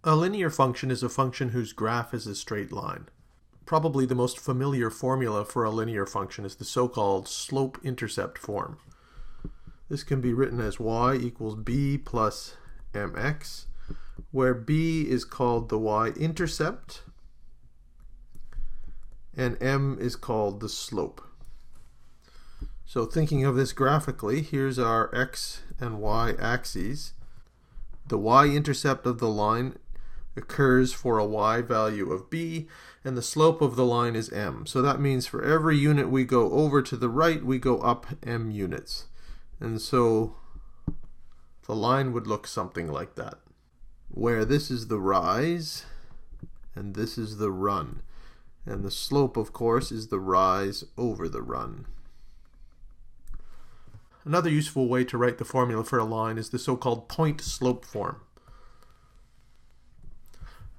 A linear function is a function whose graph is a straight line. Probably the most familiar formula for a linear function is the so-called slope-intercept form. This can be written as y equals b plus mx, where b is called the y-intercept and m is called the slope. So thinking of this graphically, here's our x and y axes. The y-intercept of the line occurs for a y value of b, and the slope of the line is m. So that means for every unit we go over to the right, we go up m units. And so the line would look something like that, where this is the rise and this is the run. And the slope, of course, is the rise over the run. Another useful way to write the formula for a line is the so-called point-slope form.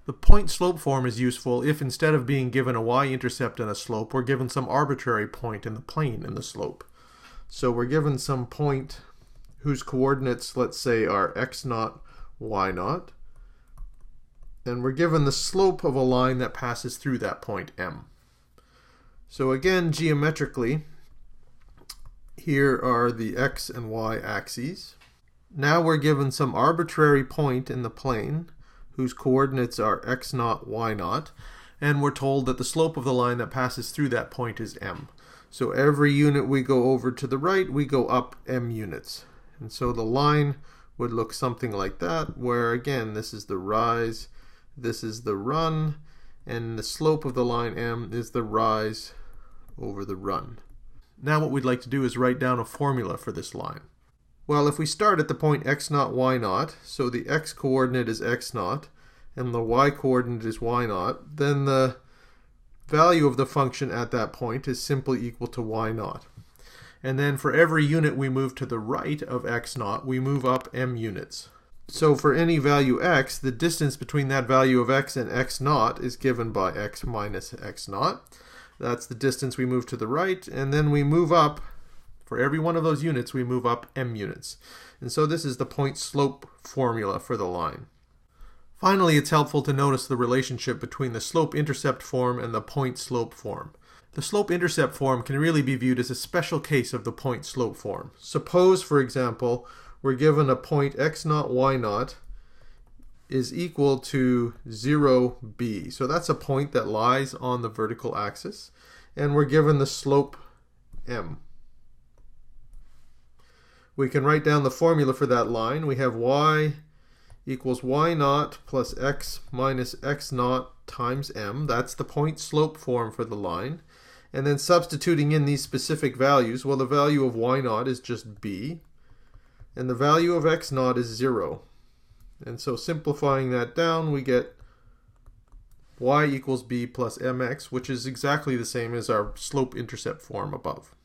The point-slope form is useful if instead of being given a y-intercept and a slope, we're given some arbitrary point in the plane in the slope. So we're given some point whose coordinates, let's say, are x0, y0, and we're given the slope of a line that passes through that point, m. So again, geometrically, here are the x and y axes. Now we're given some arbitrary point in the plane whose coordinates are x0, y0, and we're told that the slope of the line that passes through that point is m. So every unit we go over to the right, we go up m units. And so the line would look something like that, where again, this is the rise, this is the run, and the slope of the line m is the rise over the run. Now what we'd like to do is write down a formula for this line. Well, if we start at the point x0, y0, so the x coordinate is x0 and the y coordinate is y0, then the value of the function at that point is simply equal to y0. And then for every unit we move to the right of x0, we move up m units. So for any value x, the distance between that value of x and x0 is given by x minus x0. That's the distance we move to the right, and then we move up, for every one of those units, we move up m units. And so this is the point-slope formula for the line. Finally, it's helpful to notice the relationship between the slope-intercept form and the point-slope form. The slope-intercept form can really be viewed as a special case of the point-slope form. Suppose, for example, we're given a point x0, y0 is equal to 0b. So that's a point that lies on the vertical axis, and we're given the slope m. We can write down the formula for that line. We have y equals y0 plus x minus x0 times m. That's the point-slope form for the line. And then substituting in these specific values, well, the value of y0 is just b, and the value of x0 is 0. And so simplifying that down, we get y equals b plus mx, which is exactly the same as our slope-intercept form above.